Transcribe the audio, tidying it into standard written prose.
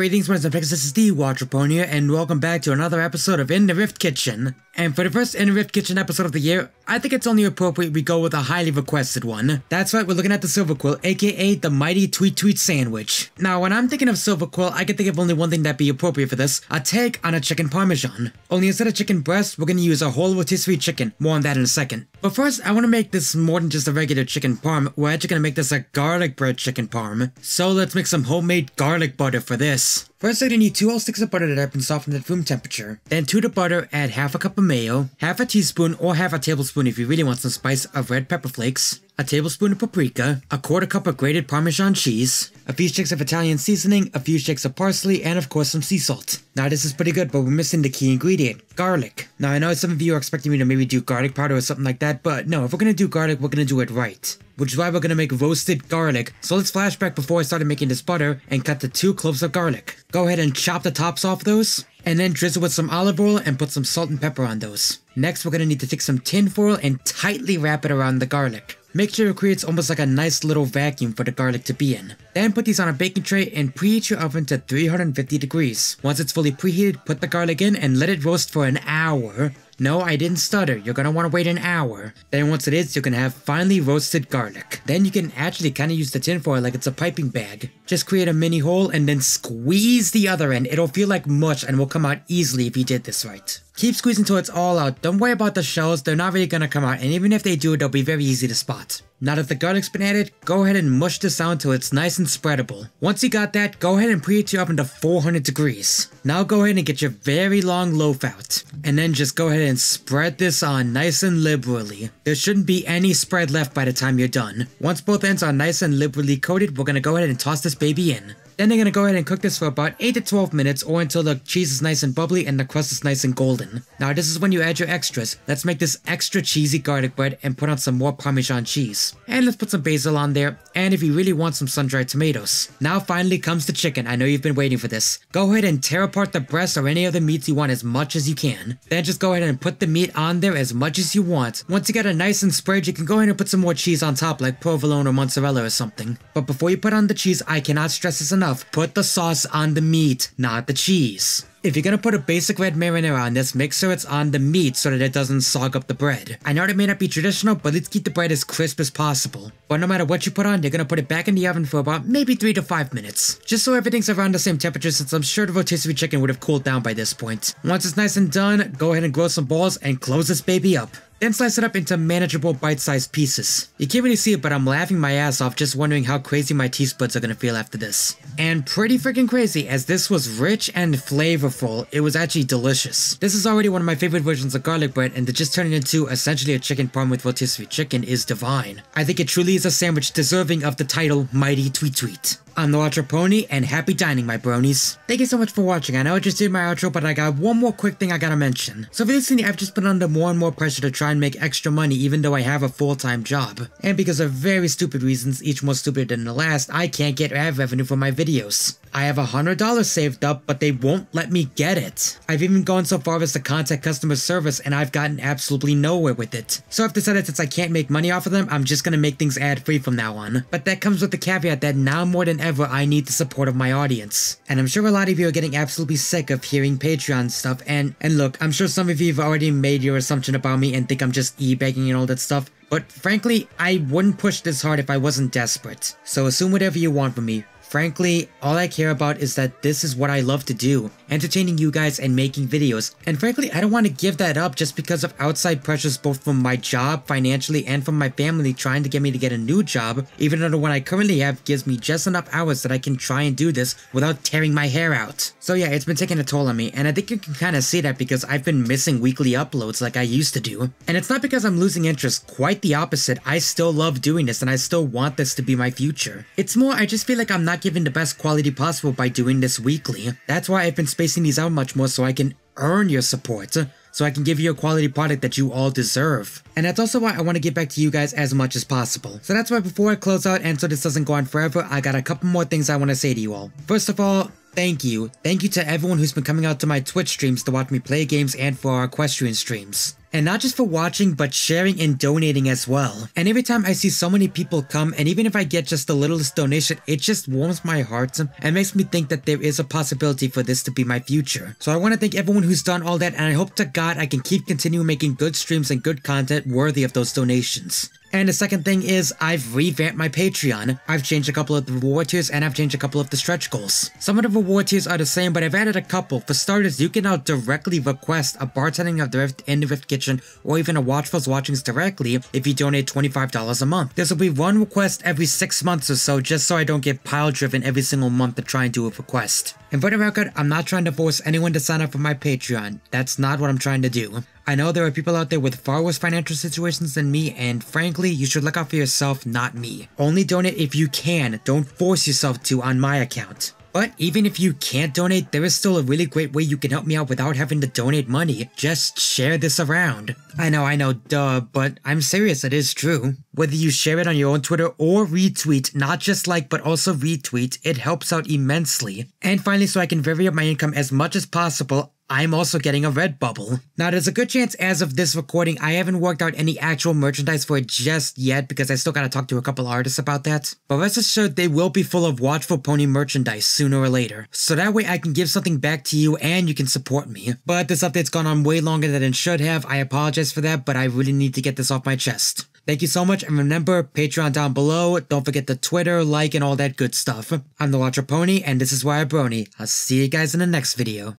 Greetings, friends and friends, this is the Watchful Longma here, and welcome back to another episode of In the Rift Kitchen. And for the first In the Rift Kitchen episode of the year, I think it's only appropriate we go with a highly requested one. That's right, we're looking at the Silver Quill, aka the mighty Tweet Sandwich. Now, when I'm thinking of Silver Quill, I can think of only one thing that'd be appropriate for this, a take on a chicken parmesan. Only instead of chicken breast, we're gonna use a whole rotisserie chicken, more on that in a second. But first, I want to make this more than just a regular chicken parm, we're actually gonna make this a garlic bread chicken parm. So let's make some homemade garlic butter for this. First, I'm gonna need 2 whole sticks of butter that have been softened at room temperature. Then to the butter, add half a cup of mayo, half a teaspoon or half a tablespoon if you really want some spice of red pepper flakes, a tablespoon of paprika, a quarter cup of grated Parmesan cheese, a few sticks of Italian seasoning, a few sticks of parsley, and of course some sea salt. Now this is pretty good, but we're missing the key ingredient, garlic. Now I know some of you are expecting me to maybe do garlic powder or something like that, but no, if we're gonna do garlic, we're gonna do it right. Which is why we're gonna make roasted garlic. So let's flashback before I started making this butter and cut the 2 cloves of garlic. Go ahead and chop the tops off those, and then drizzle with some olive oil and put some salt and pepper on those. Next, we're gonna need to take some tin foil and tightly wrap it around the garlic. Make sure it creates almost like a nice little vacuum for the garlic to be in. Then put these on a baking tray and preheat your oven to 350 degrees. Once it's fully preheated, put the garlic in and let it roast for an hour. No, I didn't stutter. You're gonna want to wait an hour. Then once it is, you're gonna have finely roasted garlic. Then you can actually kind of use the tinfoil like it's a piping bag. Just create a mini hole and then squeeze the other end. It'll feel like mush and will come out easily if you did this right. Keep squeezing till it's all out. Don't worry about the shells, they're not really gonna come out, and even if they do, they'll be very easy to spot. Now that the garlic's been added, go ahead and mush this out until it's nice and spreadable. Once you got that, go ahead and preheat your oven to 400 degrees. Now go ahead and get your very long loaf out. And then just go ahead and spread this on nice and liberally. There shouldn't be any spread left by the time you're done. Once both ends are nice and liberally coated, we're gonna go ahead and toss this baby in. Then they're gonna go ahead and cook this for about 8 to 12 minutes or until the cheese is nice and bubbly and the crust is nice and golden. Now this is when you add your extras. Let's make this extra cheesy garlic bread and put on some more Parmesan cheese. And let's put some basil on there, and if you really want some sun-dried tomatoes. Now finally comes the chicken. I know you've been waiting for this. Go ahead and tear apart the breast or any other meats you want as much as you can. Then just go ahead and put the meat on there as much as you want. Once you get it nice and spread, you can go ahead and put some more cheese on top like provolone or mozzarella or something. But before you put on the cheese, I cannot stress this enough. Put the sauce on the meat, not the cheese. If you're gonna put a basic red marinara on this, make sure it's on the meat so that it doesn't sog up the bread. I know it may not be traditional, but let's keep the bread as crisp as possible. But no matter what you put on, you're gonna put it back in the oven for about maybe 3 to 5 minutes. Just so everything's around the same temperature, since I'm sure the rotisserie chicken would have cooled down by this point. Once it's nice and done, go ahead and grow some balls and close this baby up. Then slice it up into manageable bite-sized pieces. You can't really see it, but I'm laughing my ass off just wondering how crazy my taste buds are gonna feel after this. And pretty freaking crazy, as this was rich and flavorful. It was actually delicious. This is already one of my favorite versions of garlic bread, and to just turn it into essentially a chicken parm with rotisserie chicken is divine. I think it truly is a sandwich deserving of the title Mighty Tweet. I'm the Watchful Pony, and happy dining, my bronies. Thank you so much for watching. I know I just did my outro, but I got one more quick thing I gotta mention. So recently, I've just been under more and more pressure to try and make extra money even though I have a full-time job. And because of very stupid reasons, each more stupid than the last, I can't get ad revenue for my videos. I have $100 saved up, but they won't let me get it. I've even gone so far as to contact customer service, and I've gotten absolutely nowhere with it. So I've decided since I can't make money off of them, I'm just gonna make things ad-free from now on. But that comes with the caveat that now more than ever, I need the support of my audience. And I'm sure a lot of you are getting absolutely sick of hearing Patreon stuff, and look, I'm sure some of you have already made your assumption about me and think I'm just e-begging and all that stuff. But frankly, I wouldn't push this hard if I wasn't desperate. So assume whatever you want from me. Frankly, all I care about is that this is what I love to do, entertaining you guys and making videos. And frankly, I don't want to give that up just because of outside pressures both from my job financially and from my family trying to get me to get a new job, even though the one I currently have gives me just enough hours that I can try and do this without tearing my hair out. So yeah, it's been taking a toll on me, and I think you can kind of see that because I've been missing weekly uploads like I used to do. And it's not because I'm losing interest, quite the opposite. I still love doing this and I still want this to be my future. It's more, I just feel like I'm not giving the best quality possible by doing this weekly. That's why I've been spacing these out much more so I can earn your support. So I can give you a quality product that you all deserve. And that's also why I want to get back to you guys as much as possible. So that's why before I close out and so this doesn't go on forever, I got a couple more things I want to say to you all. First of all, Thank you. Thank you to everyone who's been coming out to my Twitch streams to watch me play games and for our equestrian streams. And not just for watching, but sharing and donating as well. And every time I see so many people come, and even if I get just the littlest donation, it just warms my heart and makes me think that there is a possibility for this to be my future. So I want to thank everyone who's done all that, and I hope to God I can keep continuing making good streams and good content worthy of those donations. And the second thing is, I've revamped my Patreon. I've changed a couple of the reward tiers and I've changed a couple of the stretch goals. Some of the reward tiers are the same, but I've added a couple. For starters, you can now directly request a bartending of the Rift in the Rift Kitchen or even a Watchful's Watchings directly if you donate $25 a month. This will be one request every 6 months or so, just so I don't get pile driven every single month to try and do a request. And for the record, I'm not trying to force anyone to sign up for my Patreon. That's not what I'm trying to do. I know there are people out there with far worse financial situations than me, and frankly, you should look out for yourself, not me. Only donate if you can, don't force yourself to on my account. But even if you can't donate, there is still a really great way you can help me out without having to donate money. Just share this around. I know, duh, but I'm serious, it is true. Whether you share it on your own Twitter or retweet, not just like but also retweet, it helps out immensely. And finally, so I can vary up my income as much as possible, I'm also getting a Redbubble. Now, there's a good chance as of this recording, I haven't worked out any actual merchandise for it just yet because I still gotta talk to a couple artists about that. But rest assured, they will be full of Watchful Pony merchandise sooner or later. So that way I can give something back to you and you can support me. But this update's gone on way longer than it should have. I apologize for that, but I really need to get this off my chest. Thank you so much, and remember, Patreon down below, don't forget the Twitter, like, and all that good stuff. I'm the Watcher Pony, and this is Why I Brony. I'll see you guys in the next video.